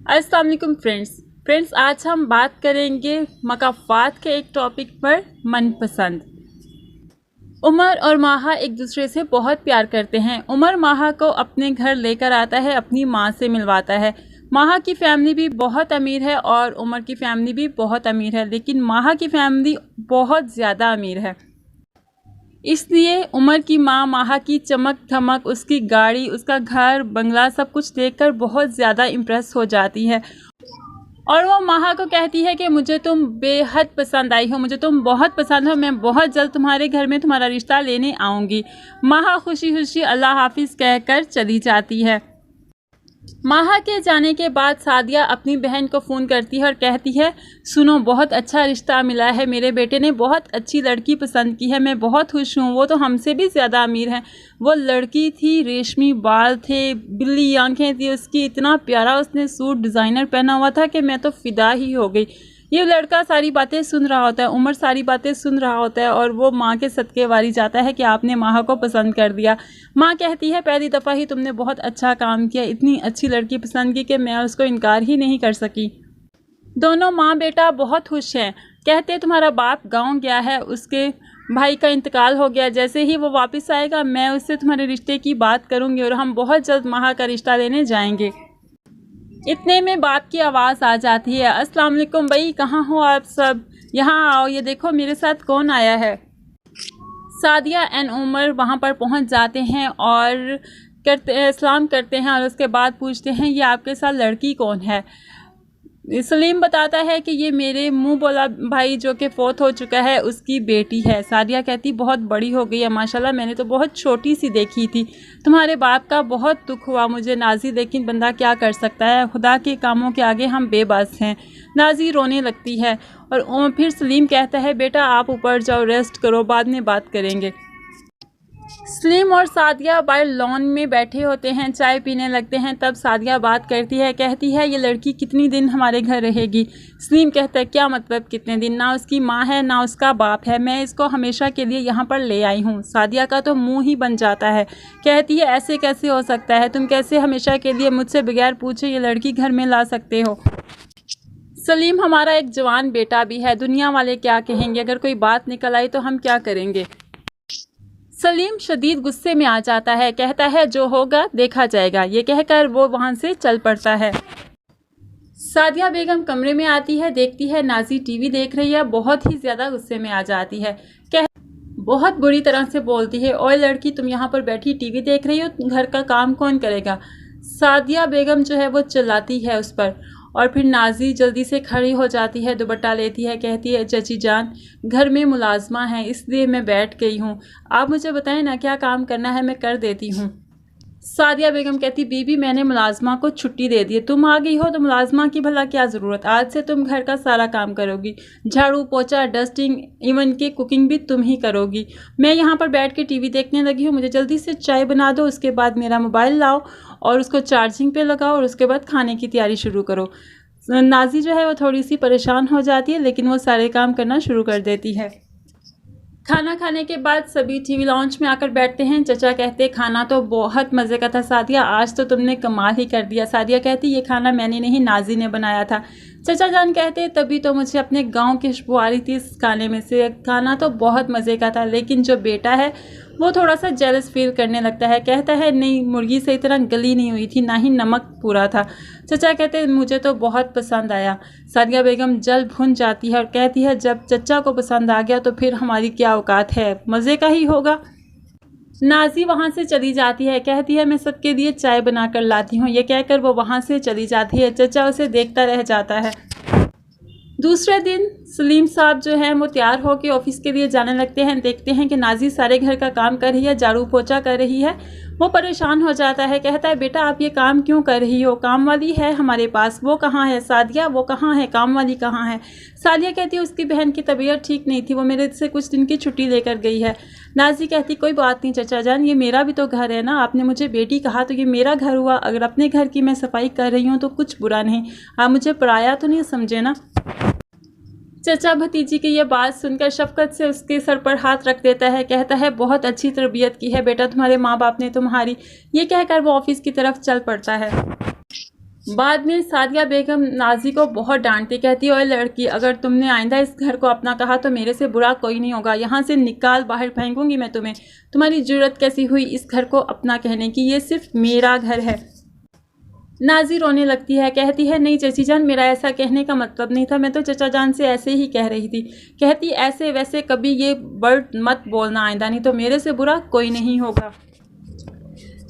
अस्सलाम वालेकुम फ्रेंड्स, आज हम बात करेंगे मकाफ़ात के एक टॉपिक पर मनपसंद। उमर और माहा एक दूसरे से बहुत प्यार करते हैं। उमर माहा को अपने घर लेकर आता है, अपनी माँ से मिलवाता है। माहा की फैमिली भी बहुत अमीर है और उमर की फैमिली भी बहुत अमीर है, लेकिन माहा की फैमिली बहुत ज़्यादा अमीर है। इसलिए उमर की माँ माहा की चमक धमक, उसकी गाड़ी, उसका घर बंगला सब कुछ देखकर बहुत ज़्यादा इम्प्रेस हो जाती है और वो माहा को कहती है कि मुझे तुम बेहद पसंद आई हो, मुझे तुम बहुत पसंद हो, मैं बहुत जल्द तुम्हारे घर में तुम्हारा रिश्ता लेने आऊँगी। माहा खुशी खुशी अल्लाह हाफिज़ कहकर चली जाती है। माहा के जाने के बाद सादिया अपनी बहन को फ़ोन करती है और कहती है, सुनो, बहुत अच्छा रिश्ता मिला है, मेरे बेटे ने बहुत अच्छी लड़की पसंद की है, मैं बहुत खुश हूँ। वो तो हमसे भी ज़्यादा अमीर है। वो लड़की थी, रेशमी बाल थे, बिल्ली आंखें थी उसकी, इतना प्यारा उसने सूट डिज़ाइनर पहना हुआ था कि मैं तो फ़िदा ही हो गई। ये लड़का सारी बातें सुन रहा होता है, उमर सारी बातें सुन रहा होता है और वो माँ के सदके वारी जाता है कि आपने माहा को पसंद कर दिया। माँ कहती है, पहली दफ़ा ही तुमने बहुत अच्छा काम किया, इतनी अच्छी लड़की पसंद की कि मैं उसको इनकार ही नहीं कर सकी। दोनों माँ बेटा बहुत खुश हैं। कहते तुम्हारा बाप गाँव गया है, उसके भाई का इंतकाल हो गया, जैसे ही वो वापस आएगा मैं उससे तुम्हारे रिश्ते की बात करूँगी और हम बहुत जल्द माहा का रिश्ता लेने जाएंगे। इतने में बाप की आवाज़ आ जाती है, अस्सलाम वालेकुम भाई, कहाँ हो आप सब, यहाँ आओ, ये देखो मेरे साथ कौन आया है। सादिया एंड उमर वहाँ पर पहुँच जाते हैं और सलाम करते हैं और उसके बाद पूछते हैं, ये आपके साथ लड़की कौन है। सलीम बताता है कि ये मेरे मुंह बोला भाई जो कि फ़ौत हो चुका है, उसकी बेटी है। सादिया कहती, बहुत बड़ी हो गई है माशाल्लाह, मैंने तो बहुत छोटी सी देखी थी। तुम्हारे बाप का बहुत दुख हुआ मुझे नाजी, लेकिन बंदा क्या कर सकता है, खुदा के कामों के आगे हम बेबस हैं। नाजी रोने लगती है और फिर सलीम कहता है, बेटा आप ऊपर जाओ, रेस्ट करो, बाद में बात करेंगे। सलीम और सादिया बाहर लॉन में बैठे होते हैं, चाय पीने लगते हैं। तब सादिया बात करती है, कहती है, ये लड़की कितनी दिन हमारे घर रहेगी। सलीम कहता है, क्या मतलब कितने दिन, ना उसकी माँ है ना उसका बाप है, मैं इसको हमेशा के लिए यहाँ पर ले आई हूँ। सादिया का तो मुंह ही बन जाता है। कहती है, ऐसे कैसे हो सकता है, तुम कैसे हमेशा के लिए मुझसे बगैर पूछे ये लड़की घर में ला सकते हो। सलीम, हमारा एक जवान बेटा भी है, दुनिया वाले क्या कहेंगे, अगर कोई बात निकल आई तो हम क्या करेंगे। सलीम शदीद गुस्से में आ जाता है, कहता है, जो होगा देखा जाएगा। ये कहकर वो वहाँ से चल पड़ता है। सादिया बेगम कमरे में आती है, देखती है नाजी टीवी देख रही है, बहुत ही ज़्यादा गुस्से में आ जाती है। बहुत बुरी तरह से बोलती है, ओए लड़की, तुम यहाँ पर बैठी टीवी देख रही हो, घर का काम कौन करेगा। सादिया बेगम जो है वो चिल्लाती है उस पर और फिर नाजी जल्दी से खड़ी हो जाती है, दुपट्टा लेती है, कहती है, चची जान, घर में मुलाजमा है इसलिए मैं बैठ गई हूँ, आप मुझे बताएं ना क्या काम करना है, मैं कर देती हूँ। सादिया बेगम कहती, बीबी मैंने मुलाजमा को छुट्टी दे दी है, तुम आ गई हो तो मुलाजमा की भला क्या ज़रूरत, आज से तुम घर का सारा काम करोगी, झाड़ू पोछा डस्टिंग इवन की कुकिंग भी तुम ही करोगी। मैं यहाँ पर बैठ के टीवी देखने लगी हूँ, मुझे जल्दी से चाय बना दो, उसके बाद मेरा मोबाइल लाओ और उसको चार्जिंग पे लगाओ और उसके बाद खाने की तैयारी शुरू करो। नाजी जो है वो थोड़ी सी परेशान हो जाती है, लेकिन वो सारे काम करना शुरू कर देती है। खाना खाने के बाद सभी टीवी लॉन्च में आकर बैठते हैं। चचा कहते, खाना तो बहुत मज़े का था सादिया, आज तो तुमने कमाल ही कर दिया। सादिया कहती, ये खाना मैंने नहीं, नाजी ने बनाया था। चचा जान कहते, तभी तो मुझे अपने गांव की खुशबू आ रही थी इस खाने में से, खाना तो बहुत मज़े का था। लेकिन जो बेटा है वो थोड़ा सा जेलस फील करने लगता है, कहता है, नहीं, मुर्गी सही तरह गली नहीं हुई थी, ना ही नमक पूरा था। चचा कहते, मुझे तो बहुत पसंद आया। सादिया बेगम जल भुन जाती है और कहती है, जब चचा को पसंद आ गया तो फिर हमारी क्या औकात है, मज़े का ही होगा। नाजी वहाँ से चली जाती है, कहती है, मैं सबके लिए चाय बना कर लाती हूँ। ये कहकर वो वहाँ से चली जाती है। चचा उसे देखता रह जाता है। दूसरे दिन सलीम साहब जो हैं वो तैयार होकर ऑफिस के लिए जाने लगते हैं। देखते हैं कि नाजी सारे घर का काम कर रही है, झाड़ू पोछा कर रही है। वो परेशान हो जाता है, कहता है, बेटा आप ये काम क्यों कर रही हो, काम वाली है हमारे पास, वो कहाँ है, सादिया वो कहाँ है, काम वाली कहाँ है। सादिया कहती है, उसकी बहन की तबीयत ठीक नहीं थी, वो मेरे से कुछ दिन की छुट्टी लेकर गई है। नाजी कहती, कोई बात नहीं चचा जान, ये मेरा भी तो घर है ना, आपने मुझे बेटी कहा तो ये मेरा घर हुआ, अगर अपने घर की मैं सफाई कर रही हूँ तो कुछ बुरा नहीं, आप मुझे पराया तो नहीं समझे ना। चचा भतीजी की यह बात सुनकर शफकत से उसके सर पर हाथ रख देता है, कहता है, बहुत अच्छी तरबियत की है बेटा तुम्हारे माँ बाप ने तुम्हारी। ये कहकर वो ऑफिस की तरफ चल पड़ता है। बाद में सादिया बेगम नाजी को बहुत डांटती, कहती ओए लड़की, अगर तुमने आइंदा इस घर को अपना कहा तो मेरे से बुरा कोई नहीं होगा, यहाँ से निकाल, बाहर फेंकूंगी मैं तुम्हें। तुम्हारी जुर्रत कैसी हुई इस घर को अपना कहने की, ये सिर्फ मेरा घर है। नाजी रोने लगती है, कहती है नहीं चची जान, मेरा ऐसा कहने का मतलब नहीं था, मैं तो चचा जान से ऐसे ही कह रही थी। कहती ऐसे वैसे कभी ये वर्ड मत बोलना आइंदा, नहीं तो मेरे से बुरा कोई नहीं होगा।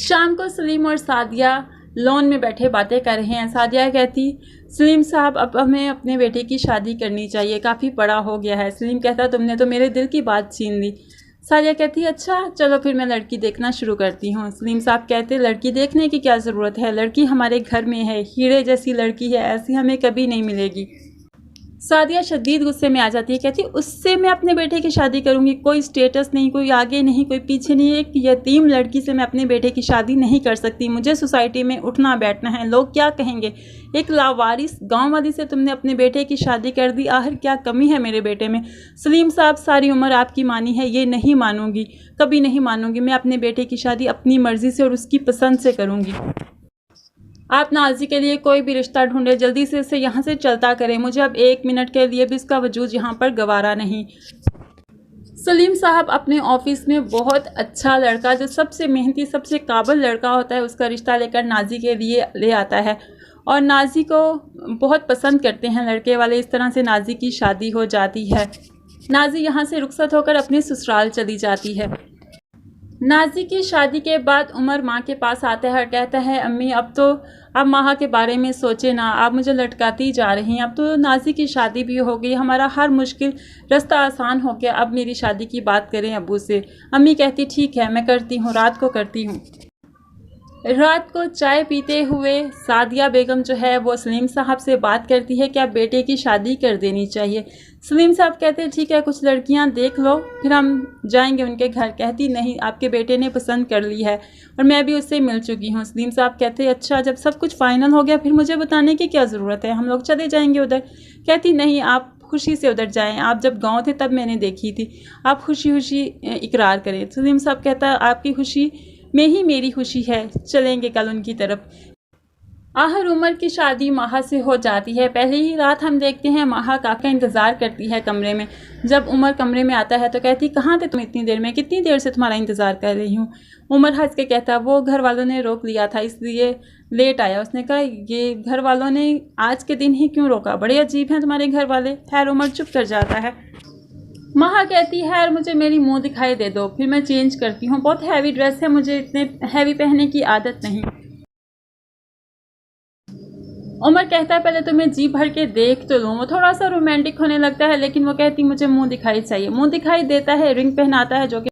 शाम को सलीम और सादिया लॉन में बैठे बातें कर रहे हैं। सादिया कहती सलीम साहब अब हमें अपने बेटे की शादी करनी चाहिए, काफ़ी बड़ा हो गया है। सलीम कहता तुमने तो मेरे दिल की बात छीन ली। सादिया कहती अच्छा चलो फिर मैं लड़की देखना शुरू करती हूँ। सलीम साहब कहते लड़की देखने की क्या ज़रूरत है, लड़की हमारे घर में है, हीरे जैसी लड़की है, ऐसी हमें कभी नहीं मिलेगी। सादिया शदीद गुस्से में आ जाती है, कहती उससे मैं अपने बेटे की शादी करूंगी, कोई स्टेटस नहीं, कोई आगे नहीं, कोई पीछे नहीं, एक यतीम लड़की से मैं अपने बेटे की शादी नहीं कर सकती। मुझे सोसाइटी में उठना बैठना है, लोग क्या कहेंगे। एक लावारिस गांव वाली से तुमने अपने बेटे की शादी कर दी, आखिर क्या कमी है मेरे बेटे में। सलीम साहब सारी उम्र आपकी मानी है, ये नहीं मानूंगी, कभी नहीं मानूंगी। मैं अपने बेटे की शादी अपनी मर्जी से और उसकी पसंद से करूंगी। आप नाजी के लिए कोई भी रिश्ता ढूंढे, जल्दी से इसे यहाँ से चलता करें, मुझे अब 1 मिनट के लिए भी इसका वजूद यहाँ पर गवारा नहीं। सलीम साहब अपने ऑफिस में बहुत अच्छा लड़का, जो सबसे मेहनती सबसे काबिल लड़का होता है, उसका रिश्ता लेकर नाजी के लिए ले आता है और नाजी को बहुत पसंद करते हैं लड़के वाले। इस तरह से नाजी की शादी हो जाती है। नाजी यहाँ से रुखसत होकर अपने ससुराल चली जाती है। नाजी की शादी के बाद उमर माँ के पास आता है और कहता है अम्मी अब माँ के बारे में सोचे ना, आप मुझे लटकाती जा रही हैं, अब तो नाजी की शादी भी हो गई, हमारा हर मुश्किल रास्ता आसान हो गया, अब मेरी शादी की बात करें अब्बू से। अम्मी कहती ठीक है मैं करती हूँ, रात को करती हूँ। रात को चाय पीते हुए सादिया बेगम जो है वो सलीम साहब से बात करती है कि आप बेटे की शादी कर देनी चाहिए। सलीम साहब कहते हैं ठीक है कुछ लड़कियां देख लो फिर हम जाएंगे उनके घर। कहती नहीं आपके बेटे ने पसंद कर ली है और मैं भी उससे मिल चुकी हूँ। सलीम साहब कहते हैं अच्छा जब सब कुछ फाइनल हो गया फिर मुझे बताने की क्या ज़रूरत है, हम लोग चले जाएंगे उधर। कहती नहीं आप खुशी से उधर जाएं, आप जब गाँव थे तब मैंने देखी थी, आप खुशी खुशी इकरार करें। सलीम साहब कहता है आपकी खुशी में ही मेरी खुशी है, चलेंगे कल उनकी तरफ। आखिर उमर की शादी माहा से हो जाती है। पहली ही रात हम देखते हैं माहा काका इंतज़ार करती है कमरे में। जब उमर कमरे में आता है तो कहती कहाँ थे तुम इतनी देर में, कितनी देर से तुम्हारा इंतज़ार कर रही हूँ। उमर हंस के कहता वो घर वालों ने रोक लिया था इसलिए लेट आया। उसने कहा ये घर वालों ने आज के दिन ही क्यों रोका, बड़े अजीब हैं तुम्हारे घर वाले। खैर उमर चुप कर जाता है। माहा कहती है यार मुझे मेरी मुंह दिखाई दे दो फिर मैं चेंज करती हूँ, बहुत हैवी ड्रेस है, मुझे इतने हैवी पहनने की आदत नहीं। उमर कहता है पहले तो मैं जी भर के देख तो लूँ। वो थोड़ा सा रोमांटिक होने लगता है लेकिन वो कहती मुझे मुंह दिखाई चाहिए। मुंह दिखाई देता है, रिंग पहनाता है जो कि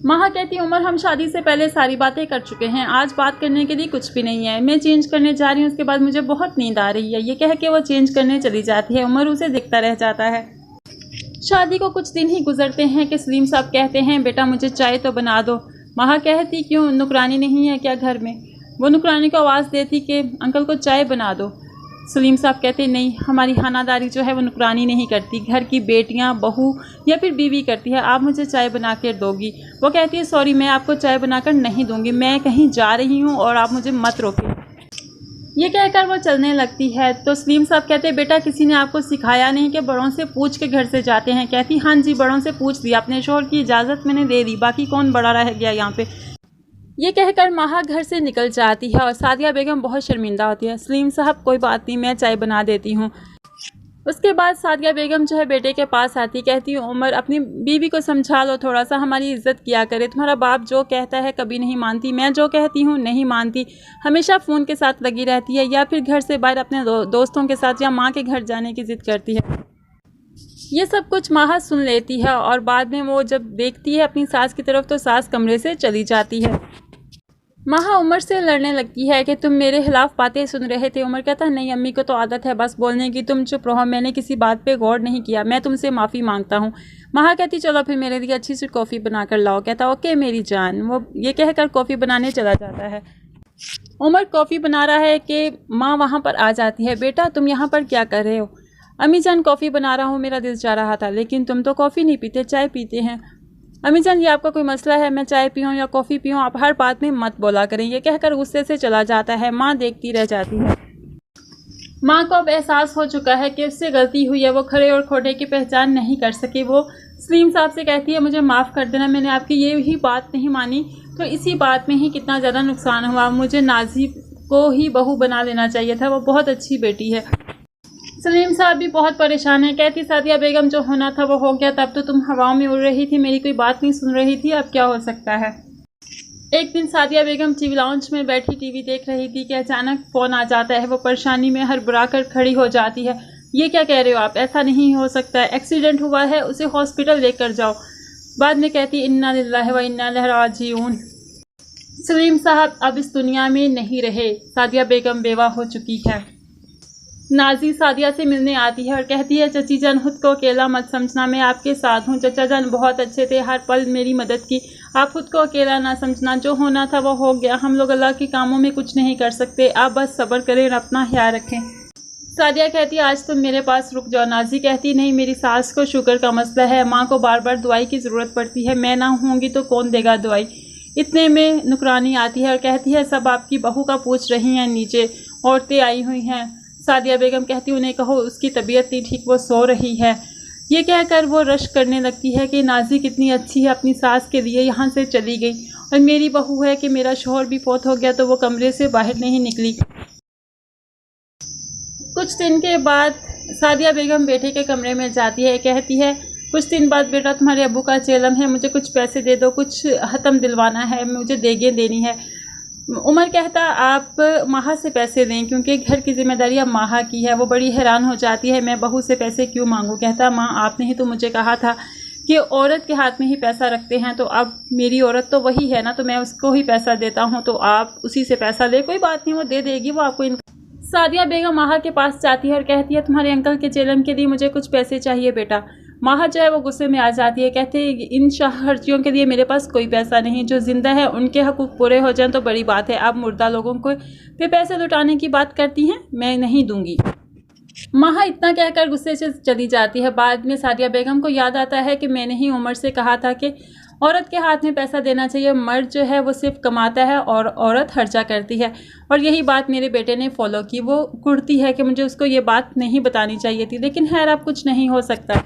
माहा कहती उमर हम शादी से पहले सारी बातें कर चुके हैं, आज बात करने के लिए कुछ भी नहीं है, मैं चेंज करने जा रही हूँ, उसके बाद मुझे बहुत नींद आ रही है। ये कह के वो चेंज करने चली जाती है। उमर उसे देखता रह जाता है। शादी को कुछ दिन ही गुजरते हैं कि सलीम साहब कहते हैं बेटा मुझे चाय तो बना दो। माहा कहती क्यों नुकरानी नहीं है क्या घर में। वो नुकरानी को आवाज़ देती कि अंकल को चाय बना दो। सलीम साहब कहते नहीं हमारी खानादारी जो है वो नुकरानी नहीं करती, घर की बेटियां बहू या फिर बीवी करती है, आप मुझे चाय बना कर दोगी। वो कहती है सॉरी मैं आपको चाय बनाकर नहीं दूंगी, मैं कहीं जा रही हूँ और आप मुझे मत रोकें। ये कहकर वो चलने लगती है तो सलीम साहब कहते हैं बेटा किसी ने आपको सिखाया नहीं कि बड़ों से पूछ के घर से जाते हैं। कहती हाँ जी बड़ों से पूछ लिया, अपने शोहर की इजाज़त मैंने दे दी, बाकी कौन बड़ा रह गया यहाँ पे। ये कहकर माहा घर से निकल जाती है और सादिया बेगम बहुत शर्मिंदा होती है। सलीम साहब कोई बात नहीं मैं चाय बना देती हूँ। उसके बाद सादिया बेगम जो है बेटे के पास आती, कहती हूँ उमर अपनी बीवी को समझा लो थोड़ा सा, हमारी इज्जत किया करे, तुम्हारा बाप जो कहता है कभी नहीं मानती, मैं जो कहती हूँ नहीं मानती, हमेशा फ़ोन के साथ लगी रहती है या फिर घर से बाहर अपने दोस्तों के साथ या माँ के घर जाने की ज़िद करती है। ये सब कुछ माहा सुन लेती है और बाद में वो जब देखती है अपनी सास की तरफ तो सास कमरे से चली जाती है। माहा उमर से लड़ने लगती है कि तुम मेरे खिलाफ बातें सुन रहे थे। उमर कहता नहीं अम्मी को तो आदत है बस बोलने की, तुम चुप रहो, मैंने किसी बात पे गौर नहीं किया, मैं तुमसे माफ़ी मांगता हूँ। माहा कहती चलो फिर मेरे लिए अच्छी सी कॉफ़ी बना कर लाओ। कहता ओके मेरी जान। वो ये कहकर कॉफ़ी बनाने चला जाता है। उमर कॉफ़ी बना रहा है कि माँ वहाँ पर आ जाती है। बेटा तुम यहाँ पर क्या कर रहे हो। अम्मी जान कॉफ़ी बना रहा हूँ, मेरा दिल चाह रहा था, लेकिन तुम तो कॉफ़ी नहीं पीते चाय पीते हैं। अम्मी जान ये आपका कोई मसला है, मैं चाय पीऊँ या कॉफ़ी पीऊँ, आप हर बात में मत बोला करें। ये कहकर गुस्से से चला जाता है। माँ देखती रह जाती है। माँ को अब एहसास हो चुका है कि उससे गलती हुई है, वो खरे और खोटे की पहचान नहीं कर सके। वो सलीम साहब से कहती है मुझे माफ़ कर देना, मैंने आपकी ये ही बात नहीं मानी तो इसी बात में ही कितना ज़्यादा नुकसान हुआ, मुझे नाजी को ही बहू बना लेना चाहिए था, वो बहुत अच्छी बेटी है। सलीम साहब भी बहुत परेशान है। कहती सादिया बेगम जो होना था वो हो गया, तब तो तुम हवाओं में उड़ रही थी, मेरी कोई बात नहीं सुन रही थी, अब क्या हो सकता है। एक दिन सादिया बेगम टीवी लाउंज में बैठी टीवी देख रही थी कि अचानक फ़ोन आ जाता है। वो परेशानी में हड़बड़ाकर खड़ी हो जाती है। ये क्या कह रहे हो आप, ऐसा नहीं हो सकता है, एक्सीडेंट हुआ है, उसे हॉस्पिटल लेकर जाओ। बाद में कहती इन्ना लिल्लाहि व इन्ना इलैहि राजिऊन। सलीम साहब अब इस दुनिया में नहीं रहे, सादिया बेगम बेवा हो चुकी है। नाजी सादिया से मिलने आती है और कहती है चची जान खुद को अकेला मत समझना, मैं आपके साथ हूँ, चचा जान बहुत अच्छे थे, हर पल मेरी मदद की, आप खुद को अकेला ना समझना, जो होना था वो हो गया, हम लोग अल्लाह के कामों में कुछ नहीं कर सकते, आप बस सब्र करें और अपना ख्याल रखें। सादिया कहती है आज तुम मेरे पास रुक जाओ। नाजी कहती नहीं, मेरी सास को शुगर का मसला है, माँ को बार बार दवाई की ज़रूरत पड़ती है, मैं ना होंगी तो कौन देगा दवाई। इतने में नुकरानी आती है और कहती है सब आपकी बहू का पूछ रही हैं, नीचे औरतें आई हुई हैं। सादिया बेगम कहती उन्हें कहो उसकी तबीयत नहीं ठीक, वो सो रही है। ये कहकर वो रश करने लगती है कि नाजी कितनी अच्छी है, अपनी सास के लिए यहाँ से चली गई, और मेरी बहू है कि मेरा शोहर भी फौत हो गया तो वो कमरे से बाहर नहीं निकली। कुछ दिन के बाद सादिया बेगम बेटे के कमरे में जाती है, कहती है कुछ दिन बाद बेटा तुम्हारे अब्बू का चेलम है, मुझे कुछ पैसे दे दो, कुछ हतम दिलवाना है, मुझे देगे देनी है। उमर कहता आप माहा से पैसे दें क्योंकि घर की जिम्मेदारी अब माहा की है। वो बड़ी हैरान हो जाती है, मैं बहू से पैसे क्यों मांगूं। कहता माँ आपने ही तो मुझे कहा था कि औरत के हाथ में ही पैसा रखते हैं, तो अब मेरी औरत तो वही है ना, तो मैं उसको ही पैसा देता हूँ, तो आप उसी से पैसा ले। कोई बात नहीं, वो दे देगी, वो आपको। सादिया बेगम माहा के पास जाती है और कहती है तुम्हारे अंकल के चेलम के लिए मुझे कुछ पैसे चाहिए बेटा। माहा जो है वो गुस्से में आ जाती है, कहते हैं इन शहरचियों के लिए मेरे पास कोई पैसा नहीं, जो जिंदा है उनके हकूक़ पूरे हो जाएं तो बड़ी बात है, आप मुर्दा लोगों को पे पैसे लुटाने की बात करती हैं, मैं नहीं दूंगी। माहा इतना कहकर गुस्से से चली जाती है। बाद में सादिया बेगम को याद आता है कि मैंने ही उमर से कहा था कि औरत के हाथ में पैसा देना चाहिए, मर्द जो है वो सिर्फ कमाता है और औरत खर्चा करती है, और यही बात मेरे बेटे ने फॉलो की। वो कुड़ती है कि मुझे उसको ये बात नहीं बतानी चाहिए थी, लेकिन खैर अब कुछ नहीं हो सकता।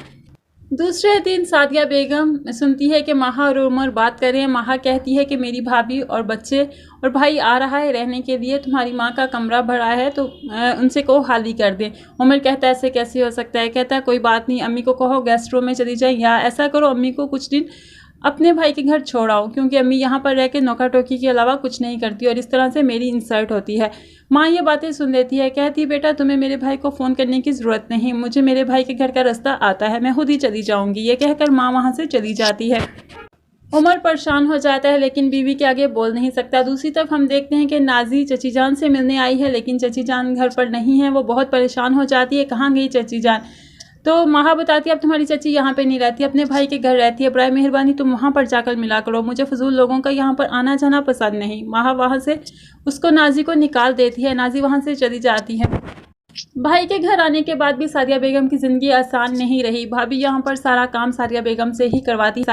दूसरे दिन सादिया बेगम सुनती है कि माहा और उमर बात कर रहे हैं। माहा कहती है कि मेरी भाभी और बच्चे और भाई आ रहा है रहने के लिए, तुम्हारी माँ का कमरा भरा है तो उनसे कहो खाली कर दें। उमर कहता है ऐसे कैसे हो सकता है। कहता है कोई बात नहीं, अम्मी को कहो गेस्ट रूम में चली जाए, या ऐसा करो अम्मी को कुछ दिन अपने भाई के घर छोड़ आओ, क्योंकि अम्मी यहाँ पर रह के नौका टोकी के अलावा कुछ नहीं करती और इस तरह से मेरी इंसल्ट होती है। माँ ये बातें सुन लेती है, कहती बेटा तुम्हें मेरे भाई को फ़ोन करने की ज़रूरत नहीं, मुझे मेरे भाई के घर का रास्ता आता है, मैं खुद ही चली जाऊँगी। ये कहकर माँ वहाँ से चली जाती है। उमर परेशान हो जाता है लेकिन बीवी के आगे बोल नहीं सकता। दूसरी तरफ हम देखते हैं कि नाजी चची जान से मिलने आई है, लेकिन चची जान घर पर नहीं है। वो बहुत परेशान हो जाती है, कहाँ गई चची जान। तो माहा बताती है अब तुम्हारी चची यहाँ पे नहीं रहती, अपने भाई के घर रहती है, बराए मेहरबानी तुम वहाँ पर जाकर मिला करो, मुझे फजूल लोगों का यहाँ पर आना जाना पसंद नहीं। माहा वहाँ से उसको नाजी को निकाल देती है, नाजी वहाँ से चली जाती है। भाई के घर आने के बाद भी सादिया बेगम की ज़िंदगी आसान नहीं रही। भाभी यहाँ पर सारा काम सादिया बेगम से ही करवाती।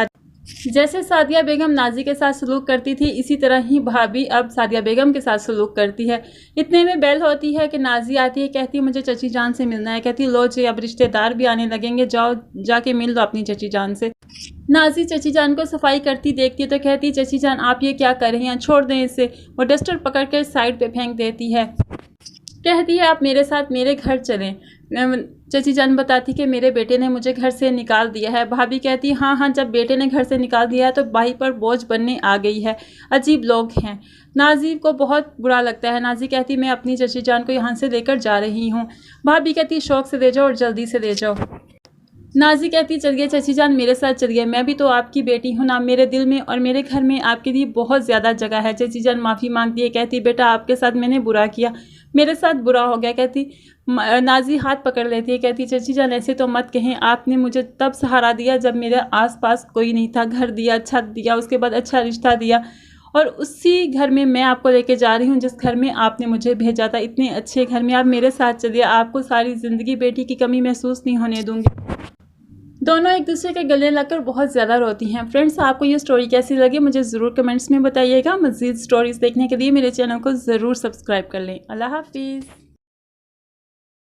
जैसे सादिया बेगम नाजी के साथ सलूक करती थी, इसी तरह ही भाभी अब सादिया बेगम के साथ सलूक करती है। इतने में बेल होती है कि नाजी आती है, कहती है मुझे चची जान से मिलना है। कहती लो जी अब रिश्तेदार भी आने लगेंगे, जाओ जाके मिल लो अपनी चची जान से। नाजी चची जान को सफाई करती देखती है तो कहती है चची जान आप ये क्या कर रही हैं, छोड़ दें इसे। वो डस्टर पकड़ कर साइड पे फेंक देती है, कहती है आप मेरे साथ मेरे घर चलें। चची जान बताती कि मेरे बेटे ने मुझे घर से निकाल दिया है। भाभी कहती हाँ हाँ, जब बेटे ने घर से निकाल दिया है तो भाई पर बोझ बनने आ गई है, अजीब लोग हैं। नाजी को बहुत बुरा लगता है। नाजी कहती मैं अपनी चची जान को यहाँ से लेकर जा रही हूँ। भाभी कहती शौक से ले जाओ और जल्दी से ले जाओ। नाजी कहती चलिए चची जान मेरे साथ चलिए, मैं भी तो आपकी बेटी हूँ ना, मेरे दिल में और मेरे घर में आपके लिए बहुत ज़्यादा जगह है। चची जान माफ़ी मांगती है, कहती बेटा आपके साथ मैंने बुरा किया, मेरे साथ बुरा हो गया। कहती नाजी हाथ पकड़ लेती है, कहती चची जान ऐसे तो मत कहें, आपने मुझे तब सहारा दिया जब मेरे आसपास कोई नहीं था, घर दिया, छत दिया, उसके बाद अच्छा रिश्ता दिया, और उसी घर में मैं आपको लेके जा रही हूँ जिस घर में आपने मुझे भेजा था। इतने अच्छे घर में आप मेरे साथ चलिए, आपको सारी ज़िंदगी बेटी की कमी महसूस नहीं होने दूँगी। दोनों एक दूसरे के गले लगकर बहुत ज़्यादा रोती हैं। फ्रेंड्स आपको ये स्टोरी कैसी लगी मुझे ज़रूर कमेंट्स में बताइएगा। मज़ीद स्टोरीज़ देखने के लिए मेरे चैनल को ज़रूर सब्सक्राइब कर लें। अल्लाह हाफिज़।